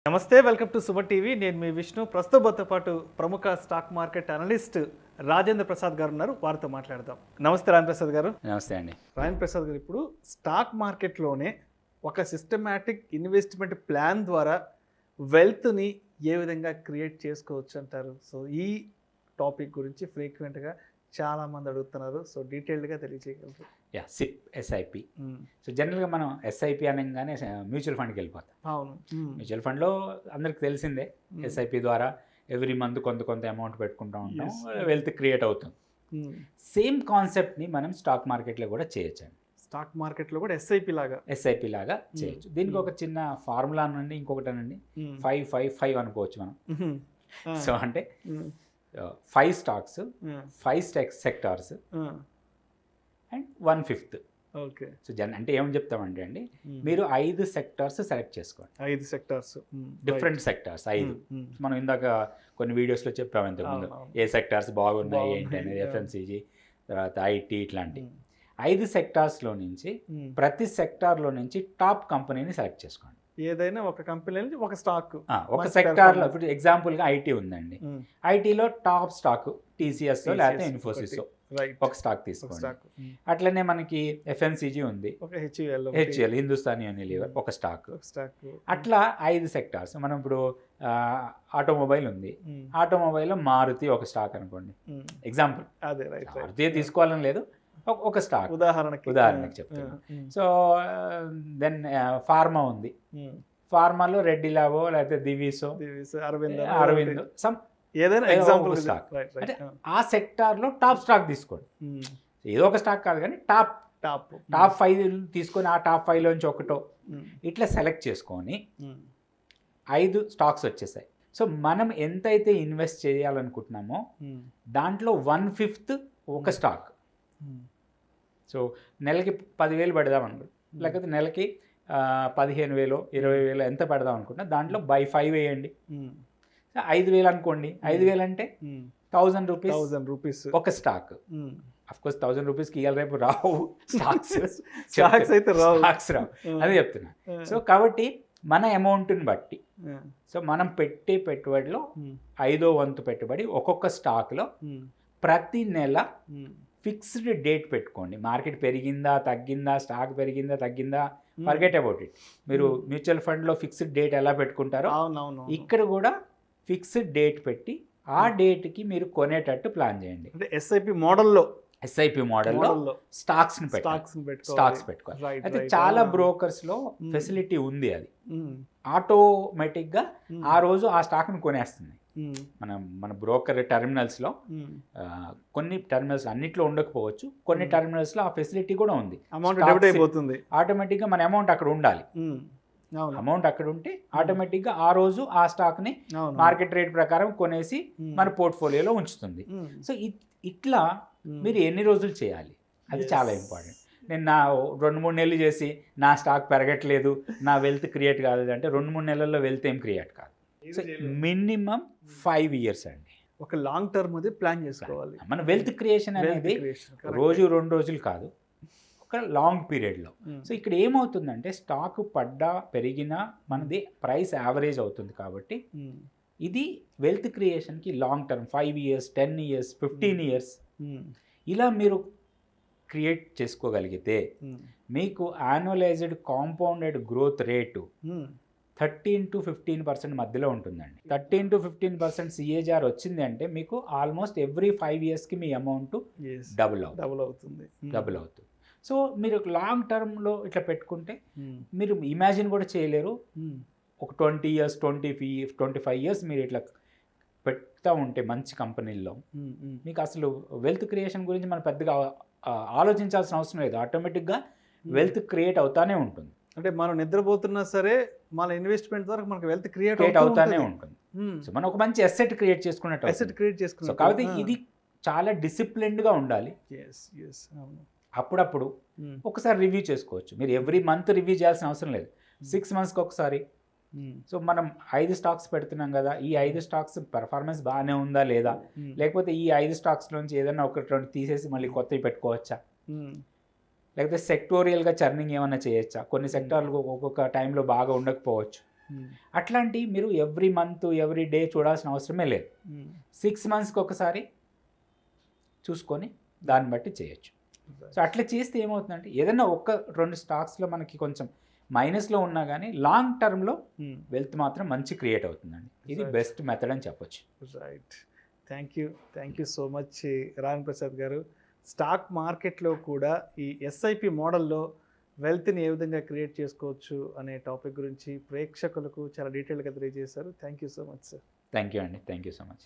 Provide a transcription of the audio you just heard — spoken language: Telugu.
నమస్తే, వెల్కమ్ టు సుమన్ టీవీ. నేను మీ విష్ణు. ప్రస్తుతంతో పాటు ప్రముఖ stock market analyst Rajendra Prasad గారు ఉన్నారు. వారితో మాట్లాడదాం. నమస్తే రాజేంద్ర ప్రసాద్ గారు. నమస్తే అండి. రాజేంద్ర ప్రసాద్ గారు, ఇప్పుడు స్టాక్ మార్కెట్లోనే ఒక సిస్టమాటిక్ ఇన్వెస్ట్మెంట్ ప్లాన్ ద్వారా వెల్త్ని ఏ విధంగా క్రియేట్ చేసుకోవచ్చు అంటారు? సో ఈ టాపిక్ గురించి ఫ్రీక్వెంట్గా చాలామంది అడుగుతున్నారు. సో డీటెయిల్డ్గా తెలియజేయగలరు? SIP SIP. సో జనరల్గా మనం ఎస్ఐపి అనగానే మ్యూచువల్ ఫండ్కి వెళ్ళిపోతాం. అవును. మ్యూచువల్ ఫండ్లో అందరికి తెలిసిందే, ఎస్ఐపి ద్వారా ఎవ్రీ మంత్ కొంత అమౌంట్ పెట్టుకుంటూ ఉంటాం, వెల్త్ క్రియేట్ అవుతుంది. సేమ్ కాన్సెప్ట్ని మనం స్టాక్ మార్కెట్లో కూడా చేయొచ్చు. స్టాక్ మార్కెట్లో కూడా ఎస్ఐపి లాగా చేయొచ్చు. దీనికి ఒక చిన్న ఫార్ములా అనండి, ఇంకొకటి అనండి, 5-5-5 అనుకోవచ్చు మనం. సో అంటే 5 stocks, 5 sectors and 1/5. Okay. So అంటే ఏమని చెప్తామంటే అండి, మీరు 5 సెక్టార్స్ సెలెక్ట్ చేసుకోండి. 5 సెక్టార్స్, డిఫరెంట్ సెక్టార్స్ 5. మనం ఇందాక కొన్ని వీడియోస్లో చెప్పాము ఇంతకుముందు ఏ సెక్టార్స్ బాగున్నాయి ఏంటి అనేది, ఎఫ్ఎంసీజీ, తర్వాత ఐటీ, ఇట్లాంటి 5 సెక్టార్స్లో నుంచి ప్రతి సెక్టార్లో నుంచి టాప్ కంపెనీని సెలెక్ట్ చేసుకోండి. ఏదైనా ఒక కంపెనీ నుంచి ఒక స్టాక్, ఒక సెక్టార్లో. ఇప్పుడు ఎగ్జాంపుల్గా ఐటీ ఉందండి, ఐటీలో టాప్ స్టాక్ టీసీఎస్ లేకపోతే ఇన్ఫోసిస్ ఒక స్టాక్ తీసుకోండి. అట్లనే మనకి ఎఫ్ఎంసీజీ ఉంది, హెచ్యుఎల్, హిందుస్థాన్ యూనిలీవర్ ఒక స్టాక్. అట్లా 5 సెక్టార్స్. మనం ఇప్పుడు ఆటోమొబైల్ ఉంది, ఆటోమొబైల్లో మారుతి ఒక స్టాక్ అనుకోండి, ఎగ్జాంపుల్. మారుతి తీసుకోవాలని లేదు, ఒక స్టాక్ ఉదాహరణకి చెప్తున్నాను. సో దెన్ ఫార్మా ఉంది, ఫార్మాలో రెడ్డి లాబో లేకపోతే దివీసో, అరవింద్, సమ్ ఏదైనా ఎగ్జాంపుల్ స్టాక్. అంటే ఆ సెక్టార్లో టాప్ స్టాక్ తీసుకోండి. ఏదో ఒక స్టాక్ కాదు కానీ టాప్ 5 తీసుకొని ఆ టాప్ 5 లోంచి ఒకటో ఇట్లా సెలెక్ట్ చేసుకొని 5 స్టాక్స్ వచ్చేసాయి. సో మనం ఎంతైతే ఇన్వెస్ట్ చేయాలనుకుంటున్నామో దాంట్లో 1/5 ఒక స్టాక్. సో నెలకి 10,000 పెడదాం అనుకుంటున్నాం, లేకపోతే నెలకి 15,000 20,000 ఎంత పెడదాం అనుకుంటున్నా, దాంట్లో బై 5 వేయండి. 5,000 అనుకోండి, 5,000 అంటే 1,000 రూపీస్ ఒక స్టాక్. అఫ్ కోర్స్ 1,000 రూపీస్కి ఇవాళ రేపు రావు స్టాక్స్ అయితే రావు అదే చెప్తున్నా. సో కాబట్టి మన అమౌంట్ని బట్టి, సో మనం పెట్టే పెట్టుబడిలో 5వ వంతు పెట్టుబడి ఒక్కొక్క స్టాక్లో ప్రతి నెల ఫిక్స్డ్ డేట్ పెట్టుకోండి. మార్కెట్ పెరిగిందా తగ్గిందా, స్టాక్ పెరిగిందా తగ్గిందా, ఫర్గెట్ అబౌట్ ఇట్. మీరు మ్యూచువల్ ఫండ్లో ఫిక్స్డ్ డేట్ ఎలా పెట్టుకుంటారో ఇక్కడ కూడా ఫిక్స్డ్ డేట్ పెట్టి ఆ డేట్కి మీరు కొనేటట్టు ప్లాన్ చేయండి. అంటే ఎస్ఐపి మోడల్లో స్టాక్స్ పెట్టుకోవాలి. అయితే చాలా బ్రోకర్స్లో ఫెసిలిటీ ఉంది, అది ఆటోమేటిక్గా ఆ రోజు ఆ స్టాక్ని కొనేస్తుంది. మన బ్రోకర్ టెర్మినల్స్లో కొన్ని టెర్మినల్స్ అన్నిట్లో ఉండకపోవచ్చు, కొన్ని టెర్మినల్స్లో ఆ ఫెసిలిటీ కూడా ఉంది. అమౌంట్ డెబిట్ అయిపోతుంది ఆటోమేటిక్గా, మన అమౌంట్ అక్కడ ఉండాలి. అమౌంట్ అక్కడ ఉంటే ఆటోమేటిక్గా ఆ రోజు ఆ స్టాక్ని మార్కెట్ రేట్ ప్రకారం కొనేసి మన పోర్ట్ఫోలియోలో ఉంచుతుంది. సో ఇట్లా మీరు ఎన్ని రోజులు చేయాలి, అది చాలా ఇంపార్టెంట్. నేను నా 2-3 నెలలు చేసి నా స్టాక్ పెరగట్లేదు, నా వెల్త్ క్రియేట్ కాలేదు అంటే 2-3 నెలల్లో వెల్త్ ఏం క్రియేట్ కాదు. సో మినిమం 5 years అండి. ఒక లాంగ్ టర్మ్ అది ప్లాన్ చేసుకోవాలి. మన వెల్త్ క్రియేషన్ అనేది రోజు 2 రోజులు కాదు, ఒక లాంగ్ పీరియడ్లో. సో ఇక్కడ ఏమవుతుందంటే స్టాక్ పడ్డా పెరిగినా మనది ప్రైస్ యావరేజ్ అవుతుంది. కాబట్టి ఇది wealth క్రియేషన్కి long term 5 years, 10 years, 15 years ఇలా మీరు క్రియేట్ చేసుకోగలిగితే మీకు annualised compounded growth rate 13 to 15% మధ్యలో ఉంటుందండి. 13 to 15% CAGR వచ్చింది అంటే మీకు ఆల్మోస్ట్ ఎవ్రీ 5 yearsకి మీ అమౌంట్ డబుల్ అవుతుంది. సో మీరు లాంగ్ టర్మ్లో ఇట్లా పెట్టుకుంటే మీరు ఇమాజిన్ కూడా చేయలేరు. ఒక 20 years, 25 years మీరు ఇట్లా పెడతా ఉంటే మంచి కంపెనీల్లో మీకు అసలు వెల్త్ క్రియేషన్ గురించి మనం పెద్దగా ఆలోచించాల్సిన అవసరం లేదు. ఆటోమేటిక్గా వెల్త్ క్రియేట్ అవుతానే ఉంటుంది. అంటే మనం నిద్రపోతున్నా సరే మన ఇన్వెస్ట్మెంట్ ద్వారా మనకు వెల్త్ క్రియేట్ అవుతానే ఉంటుంది. సో మనం ఒక మంచి అసెట్ క్రియేట్ చేసుకున్నట్టు. కాబట్టి ఇది చాలా డిసిప్లిన్డ్గా ఉండాలి. అప్పుడప్పుడు ఒకసారి రివ్యూ చేసుకోవచ్చు. మీరు ఎవ్రీ మంత్ రివ్యూ చేయాల్సిన అవసరం లేదు, 6 monthsకి ఒకసారి. సో మనం 5 స్టాక్స్ పెడుతున్నాం కదా, ఈ 5 స్టాక్స్ పెర్ఫార్మెన్స్ బాగానే ఉందా లేదా, లేకపోతే ఈ 5 స్టాక్స్ నుంచి ఏదైనా 1-2 తీసేసి మళ్ళీ కొత్తవి పెట్టుకోవచ్చా, లేకపోతే సెక్టోరియల్గా చర్నింగ్ ఏమైనా చేయొచ్చా. కొన్ని సెక్టార్లు ఒక్కొక్క టైంలో బాగా ఉండకపోవచ్చు, అట్లాంటి మీరు ఎవ్రీ మంత్ ఎవ్రీ డే చూడాల్సిన అవసరమే లేదు. 6 మంత్స్కి ఒకసారి చూసుకొని దాన్ని బట్టి చేయొచ్చు. సో అట్లా చేస్తే ఏమవుతుందంటే ఏదైనా 1-2 స్టాక్స్లో మనకి కొంచెం మైనస్లో ఉన్నా కానీ లాంగ్ టర్మ్లో వెల్త్ మాత్రం మంచి క్రియేట్ అవుతుందండి. ఇది బెస్ట్ మెథడ్ అని చెప్పొచ్చు. Right. Thank you so much Ram Prasad గారు. స్టాక్ మార్కెట్లో కూడా ఈ ఎస్ఐపి మోడల్లో వెల్త్ని ఏ విధంగా క్రియేట్ చేసుకోవచ్చు అనే టాపిక్ గురించి ప్రేక్షకులకు చాలా డీటెయిల్గా తెలియజేశారు. Thank you so much sir. Thank you అండి. Thank you so much.